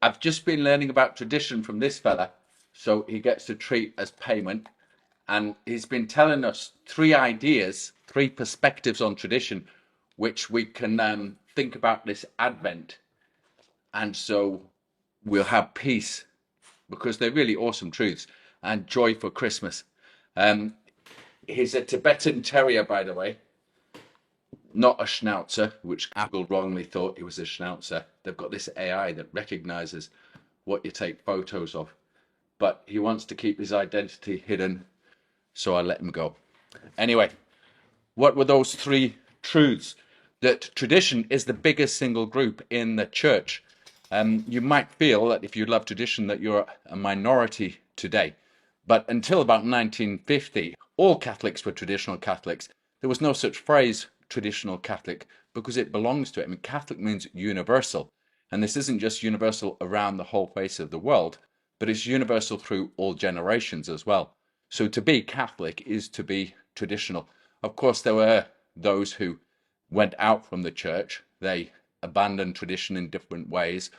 I've just been learning about tradition from this fella, so he gets a treat as payment. And he's been telling us three ideas, three perspectives on tradition, which we can think about this Advent. And so we'll have peace because they're really awesome truths and joy for Christmas. Um, he's a Tibetan Terrier, by the way, not a Schnauzer, which Apple wrongly thought he was a Schnauzer. They've got this AI that recognizes what you take photos of, but he wants to keep his identity hidden, so I let him go. Anyway, what were those three truths? That tradition is the biggest single group in the church. You might feel that if you love tradition that you're a minority today. But until about 1950, all Catholics were traditional Catholics. There was no such phrase, traditional Catholic, because it belongs to it. I mean, Catholic means universal. And this isn't just universal around the whole face of the world, but it's universal through all generations as well. So to be Catholic is to be traditional. Of course, there were those who went out from the church. They abandoned tradition in different ways,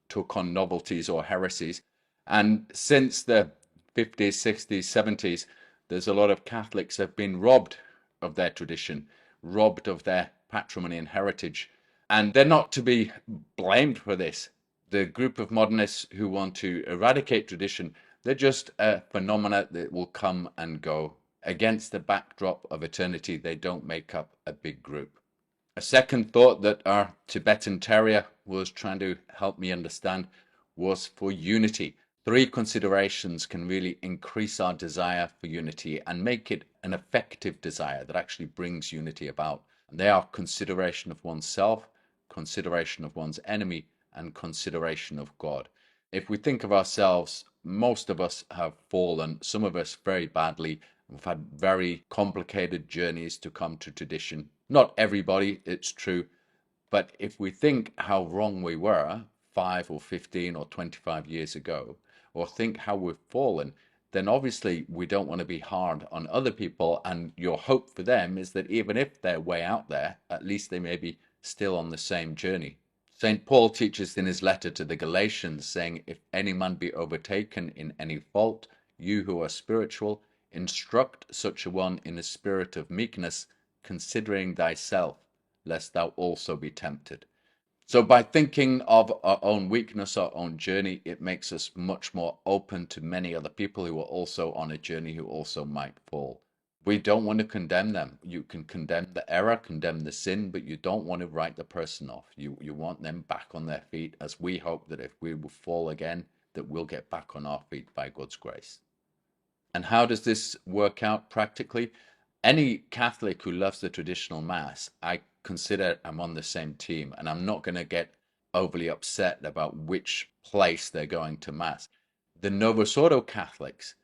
took on novelties or heresies. And since the 50s, 60s, 70s, there's a lot of Catholics have been robbed of their tradition, robbed of their patrimony and heritage. And they're not to be blamed for this. The group of modernists who want to eradicate tradition, they're just a phenomena that will come and go. Against the backdrop of eternity, they don't make up a big group. A second thought that our Tibetan Terrier was trying to help me understand was for unity. Three considerations can really increase our desire for unity and make it an effective desire that actually brings unity about. And they are consideration of oneself, consideration of one's enemy, and consideration of God. If we think of ourselves, most of us have fallen, some of us very badly. We've had very complicated journeys to come to tradition. Not everybody, it's true. But if we think how wrong we were 5 or 15 or 25 years ago, or think how we've fallen, then obviously we don't want to be hard on other people. And your hope for them is that even if they're way out there, at least they may be still on the same journey. St. Paul teaches in his letter to the Galatians, saying, if any man be overtaken in any fault, you who are spiritual, instruct such a one in a spirit of meekness, considering thyself, lest thou also be tempted. So by thinking of our own weakness, our own journey, it makes us much more open to many other people who are also on a journey, who also might fall. We don't want to condemn them. You can condemn the error, condemn the sin, but you don't want to write the person off. You want them back on their feet, as we hope that if we will fall again, that we'll get back on our feet by God's grace. And how does this work out practically? Any Catholic who loves the traditional Mass, I consider I'm on the same team, and I'm not going to get overly upset about which place they're going to Mass. The Novus Ordo Catholics,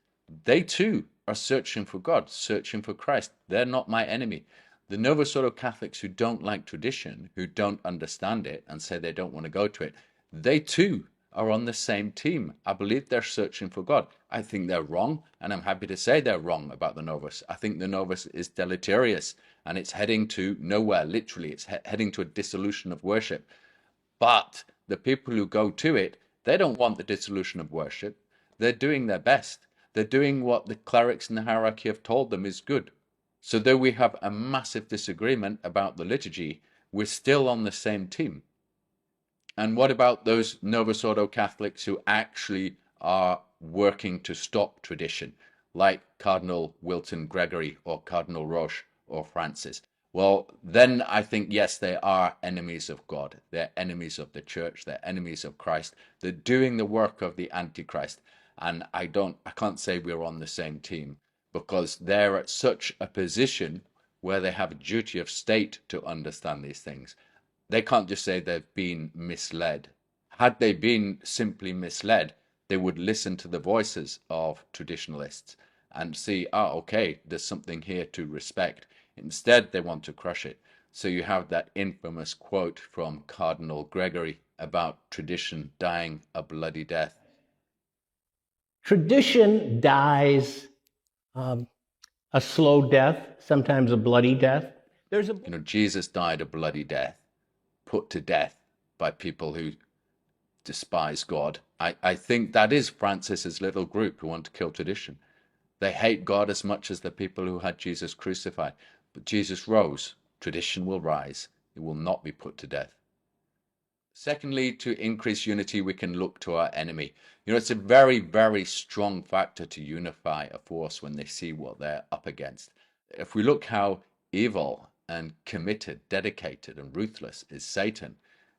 they too are searching for God, searching for Christ. They're not my enemy. The Novus Ordo Catholics who don't like tradition, who don't understand it and say they don't want to go to it, they too are on the same team. I believe they're searching for God. I think they're wrong, and I'm happy to say they're wrong about the novus. I think the novus is deleterious, and it's heading to nowhere, literally. It's heading to a dissolution of worship. But the people who go to it, they don't want the dissolution of worship. They're doing their best. They're doing what the clerics in the hierarchy have told them is good. So though we have a massive disagreement about the liturgy, we're still on the same team. And what about those Novus Ordo Catholics who actually are working to stop tradition, like Cardinal Wilton Gregory or Cardinal Roche or Francis? Well, then I think, yes, they are enemies of God. They're enemies of the church. They're enemies of Christ. They're doing the work of the Antichrist. And I can't say we're on the same team, because they're at such a position where they have a duty of state to understand these things. They can't just say they've been misled. Had they been simply misled, they would listen to the voices of traditionalists and see, okay, there's something here to respect. Instead, they want to crush it. So you have that infamous quote from Cardinal Gregory about tradition dying a bloody death. Tradition dies a slow death, sometimes a bloody death. Jesus died a bloody death, put to death by people who despise God. I think that is Francis's little group who want to kill tradition. They hate God as much as the people who had Jesus crucified. But Jesus rose. Tradition will rise. It will not be put to death. Secondly, to increase unity, we can look to our enemy. It's a very, very strong factor to unify a force when they see what they're up against. If we look how evil and committed, dedicated, and ruthless is Satan,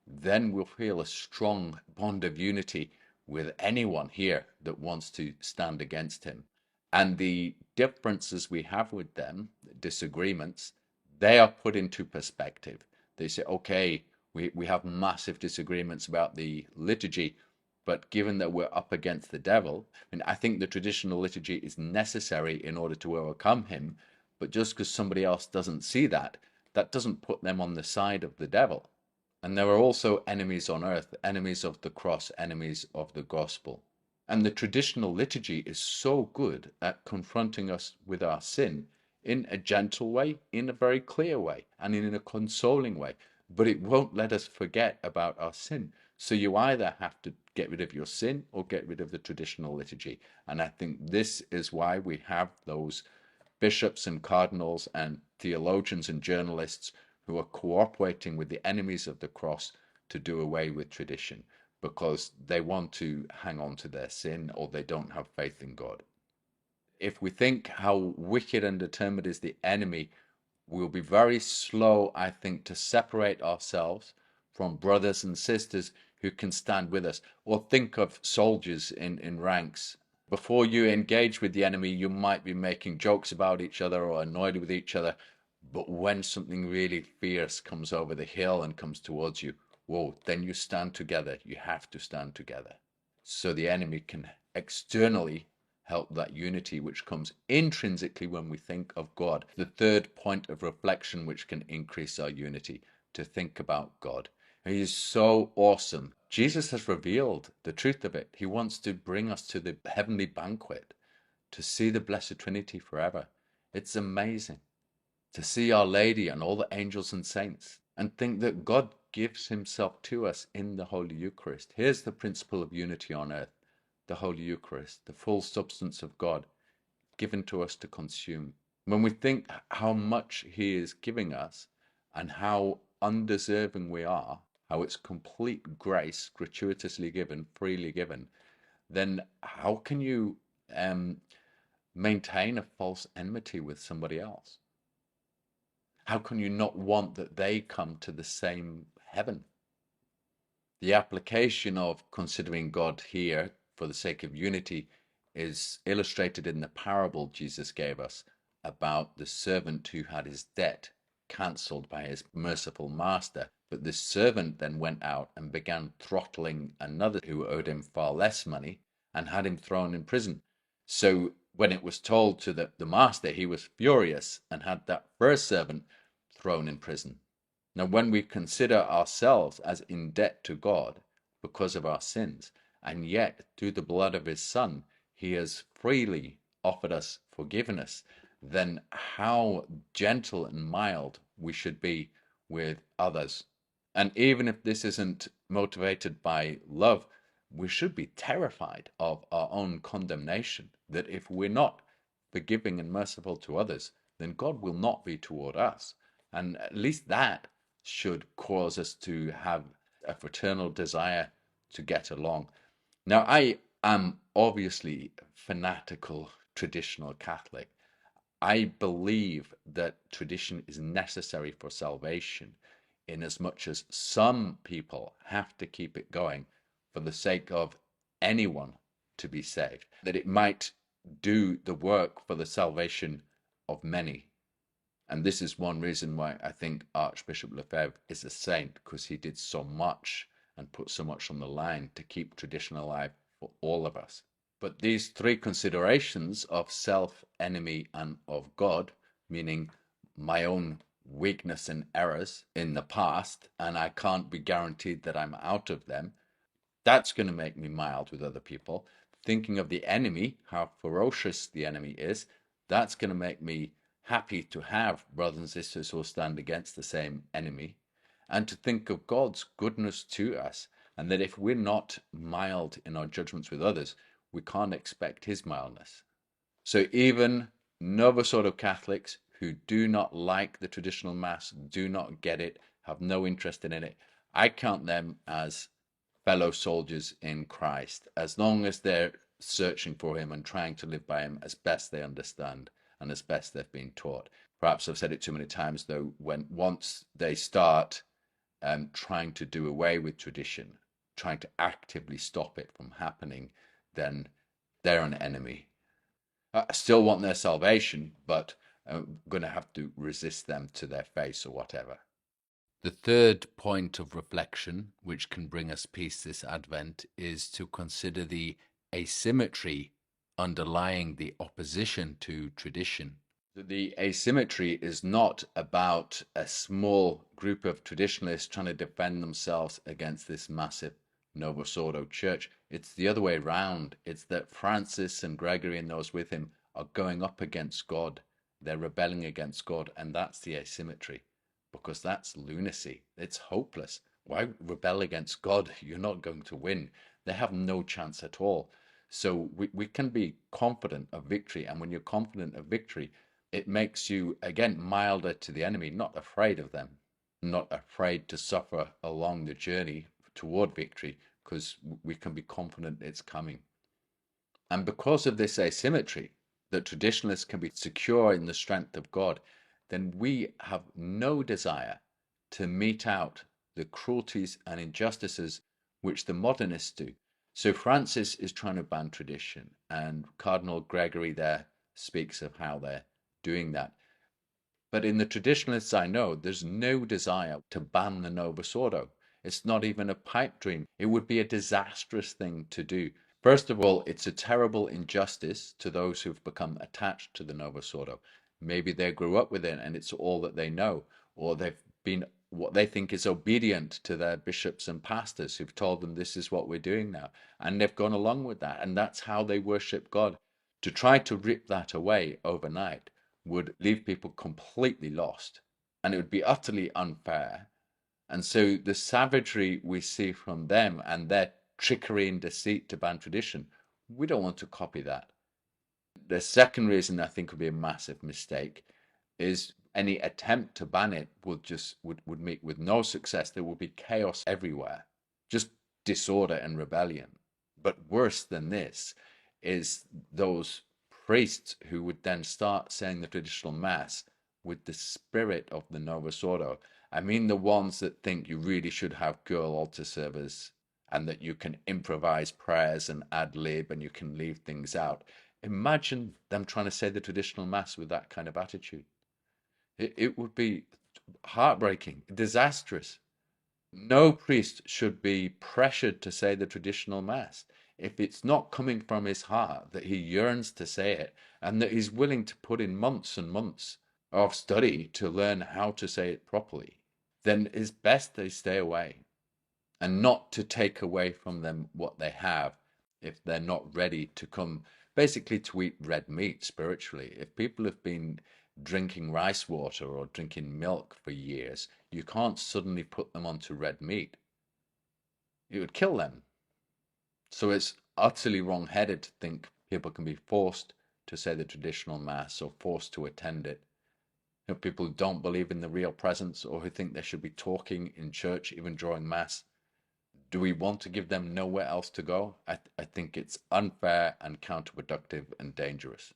then we'll feel a strong bond of unity with anyone here that wants to stand against him. And the differences we have with them, disagreements, they are put into perspective. They say, okay, we have massive disagreements about the liturgy, but given that we're up against the devil, I think the traditional liturgy is necessary in order to overcome him. But just because somebody else doesn't see that, that doesn't put them on the side of the devil. And there are also enemies on earth, enemies of the cross, enemies of the gospel. And the traditional liturgy is so good at confronting us with our sin in a gentle way, in a very clear way, and in a consoling way. But it won't let us forget about our sin. So you either have to get rid of your sin or get rid of the traditional liturgy. And I think this is why we have those bishops and cardinals and theologians and journalists who are cooperating with the enemies of the cross to do away with tradition, because they want to hang on to their sin or they don't have faith in God. If we think how wicked and determined is the enemy, we'll be very slow, I think, to separate ourselves from brothers and sisters who can stand with us. Or think of soldiers in ranks. Before you engage with the enemy, you might be making jokes about each other or annoyed with each other. But when something really fierce comes over the hill and comes towards you, whoa, then you stand together. You have to stand together. So the enemy can externally help that unity which comes intrinsically when we think of God. The third point of reflection which can increase our unity, to think about God. He is so awesome. Jesus has revealed the truth of it. He wants to bring us to the heavenly banquet, to see the Blessed Trinity forever. It's amazing to see Our Lady and all the angels and saints, and think that God gives himself to us in the Holy Eucharist. Here's the principle of unity on earth, the Holy Eucharist, the full substance of God given to us to consume. When we think how much he is giving us and how undeserving we are, how it's complete grace, gratuitously given, freely given, then how can you maintain a false enmity with somebody else? How can you not want that they come to the same heaven? The application of considering God here for the sake of unity is illustrated in the parable Jesus gave us about the servant who had his debt cancelled by his merciful master. But this servant then went out and began throttling another who owed him far less money and had him thrown in prison. So when it was told to the master, he was furious and had that first servant thrown in prison. Now, when we consider ourselves as in debt to God because of our sins, and yet through the blood of his Son, he has freely offered us forgiveness, then how gentle and mild we should be with others. And even if this isn't motivated by love, we should be terrified of our own condemnation, that if we're not forgiving and merciful to others, then God will not be toward us. And at least that should cause us to have a fraternal desire to get along. Now, I am obviously fanatical traditional Catholic. I believe that tradition is necessary for salvation, in as much as some people have to keep it going for the sake of anyone to be saved, that it might do the work for the salvation of many. And this is one reason why I think Archbishop Lefebvre is a saint, because he did so much and put so much on the line to keep tradition alive for all of us. But these three considerations of self, enemy, and of God, meaning my own weakness and errors in the past, and I can't be guaranteed that I'm out of them, that's going to make me mild with other people. Thinking of the enemy, how ferocious the enemy is, that's going to make me happy to have brothers and sisters who stand against the same enemy. And to think of God's goodness to us, and that if we're not mild in our judgments with others, we can't expect his mildness. So even Novus Ordo Catholics who do not like the traditional Mass, do not get it, have no interest in it, I count them as fellow soldiers in Christ, as long as they're searching for him and trying to live by him as best they understand and as best they've been taught. Perhaps I've said it too many times, though, when once they start trying to do away with tradition, trying to actively stop it from happening, then they're an enemy. I still want their salvation, but I'm going to have to resist them to their face or whatever. The third point of reflection, which can bring us peace this Advent, is to consider the asymmetry underlying the opposition to tradition. The asymmetry is not about a small group of traditionalists trying to defend themselves against this massive Novus Ordo church. It's the other way around. It's that Francis and Gregory and those with him are going up against God. They're rebelling against God, and that's the asymmetry, because that's lunacy. It's hopeless. Why rebel against God? You're not going to win. They have no chance at all. So we can be confident of victory, and when you're confident of victory, it makes you, again, milder to the enemy, not afraid of them, not afraid to suffer along the journey toward victory, because we can be confident it's coming. And because of this asymmetry, that traditionalists can be secure in the strength of God, then we have no desire to mete out the cruelties and injustices which the modernists do. So Francis is trying to ban tradition, and Cardinal Gregory there speaks of how they're doing that. But in the traditionalists I know, there's no desire to ban the Novus Ordo. It's not even a pipe dream. It would be a disastrous thing to do. First of all, it's a terrible injustice to those who've become attached to the Novus Ordo. Maybe they grew up with it and it's all that they know, or they've been what they think is obedient to their bishops and pastors who've told them this is what we're doing now. And they've gone along with that. And that's how they worship God. To try to rip that away overnight would leave people completely lost, and it would be utterly unfair. And so the savagery we see from them and their trickery and deceit to ban tradition, we don't want to copy that. The second reason I think would be a massive mistake is any attempt to ban it would meet with no success. There will be chaos everywhere, just disorder and rebellion. But worse than this is those priests who would then start saying the traditional mass with the spirit of the Novus Ordo. I mean the ones that think you really should have girl altar servers and that you can improvise prayers and ad lib and you can leave things out. Imagine them trying to say the traditional mass with that kind of attitude. It would be heartbreaking, disastrous. No priest should be pressured to say the traditional mass if it's not coming from his heart, that he yearns to say it, and that he's willing to put in months and months of study to learn how to say it properly. Then it's best they stay away, and not to take away from them what they have if they're not ready to come basically to eat red meat spiritually. If people have been drinking rice water or drinking milk for years, you can't suddenly put them onto red meat. It would kill them. So it's utterly wrong-headed to think people can be forced to say the traditional mass or forced to attend it. You know, people who don't believe in the real presence or who think they should be talking in church even during mass, do we want to give them nowhere else to go? I think it's unfair and counterproductive and dangerous.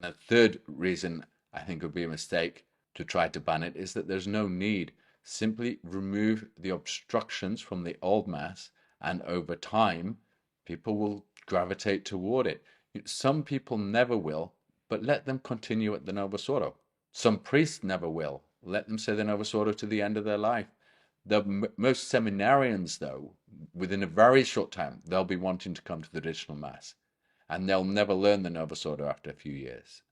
And the third reason I think would be a mistake to try to ban it is that there's no need. Simply remove the obstructions from the old mass, and over time, people will gravitate toward it. Some people never will, but let them continue at the Novus Ordo. Some priests never will. Let them say the Novus Ordo to the end of their life. Most seminarians, though, within a very short time, they'll be wanting to come to the traditional mass, and they'll never learn the Novus Ordo after a few years.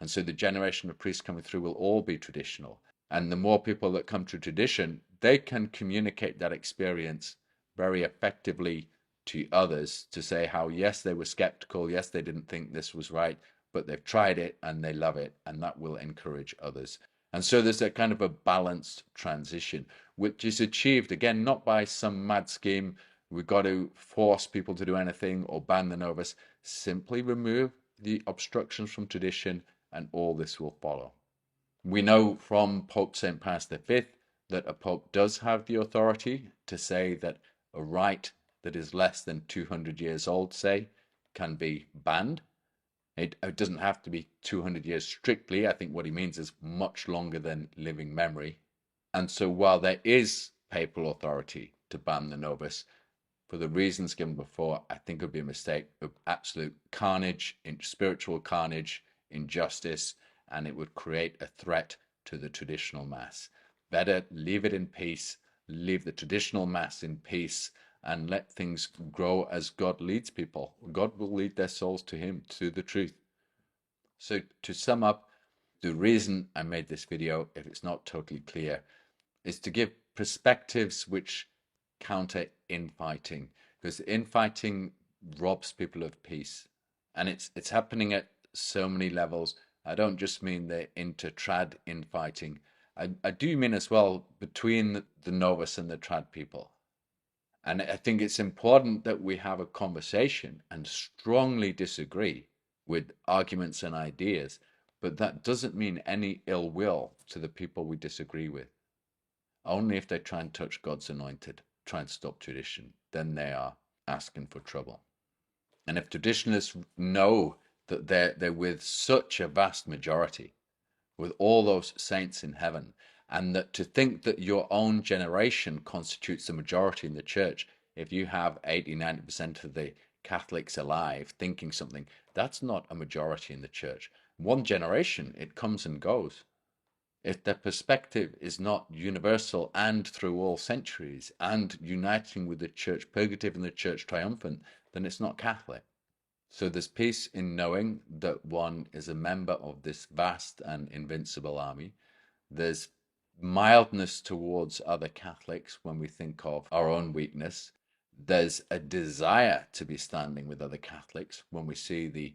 And so the generation of priests coming through will all be traditional. And the more people that come to tradition, they can communicate that experience very effectively to others to say how, yes, they were skeptical, yes, they didn't think this was right, but they've tried it and they love it, and that will encourage others. And so there's a kind of a balanced transition, which is achieved, again, not by some mad scheme. We've got to force people to do anything or ban the novus. Simply remove the obstructions from tradition, and all this will follow. We know from Pope St. Pius V that a pope does have the authority to say that a rite that is less than 200 years old, say, can be banned. It doesn't have to be 200 years strictly. I think what he means is much longer than living memory. And so while there is papal authority to ban the novus, for the reasons given before, I think it would be a mistake of absolute carnage, spiritual carnage, injustice, and it would create a threat to the traditional mass. Better leave it in peace, leave the traditional mass in peace, and let things grow as God leads people. God will lead their souls to him, to the truth. So to sum up, the reason I made this video, if it's not totally clear, is to give perspectives which counter infighting, because infighting robs people of peace, and it's happening at so many levels. I don't just mean the inter-trad infighting. I do mean as well between the novice and the trad people. And I think it's important that we have a conversation and strongly disagree with arguments and ideas, but that doesn't mean any ill will to the people we disagree with. Only if they try and touch God's anointed, try and stop tradition, then they are asking for trouble. And if traditionalists know that they're with such a vast majority, with all those saints in heaven, and that to think that your own generation constitutes the majority in the church, if you have 80-90% of the Catholics alive thinking something, that's not a majority in the church. One generation, it comes and goes. If their perspective is not universal and through all centuries and uniting with the church purgative and the church triumphant, then it's not Catholic. So there's peace in knowing that one is a member of this vast and invincible army. There's mildness towards other Catholics when we think of our own weakness. There's a desire to be standing with other Catholics when we see the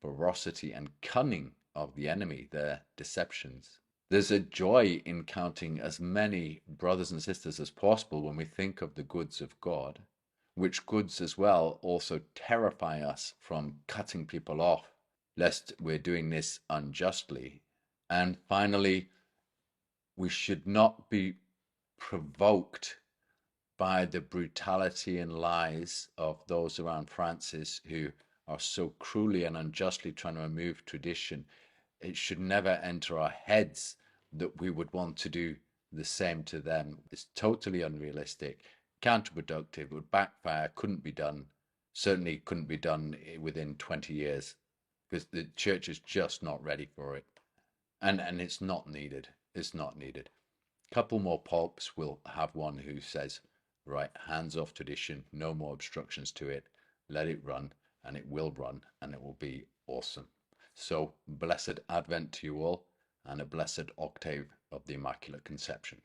ferocity and cunning of the enemy, their deceptions. There's a joy in counting as many brothers and sisters as possible when we think of the goods of God, which goods as well also terrify us from cutting people off, lest we're doing this unjustly. And finally, we should not be provoked by the brutality and lies of those around Francis who are so cruelly and unjustly trying to remove tradition. It should never enter our heads that we would want to do the same to them. It's totally unrealistic, counterproductive, would backfire, couldn't be done, certainly couldn't be done within 20 years because the church is just not ready for it. And it's not needed. It's not needed. A couple more popes will have one who says, right, hands off tradition, no more obstructions to it, let it run, and it will run, and it will be awesome. So, blessed Advent to you all, and a blessed octave of the Immaculate Conception.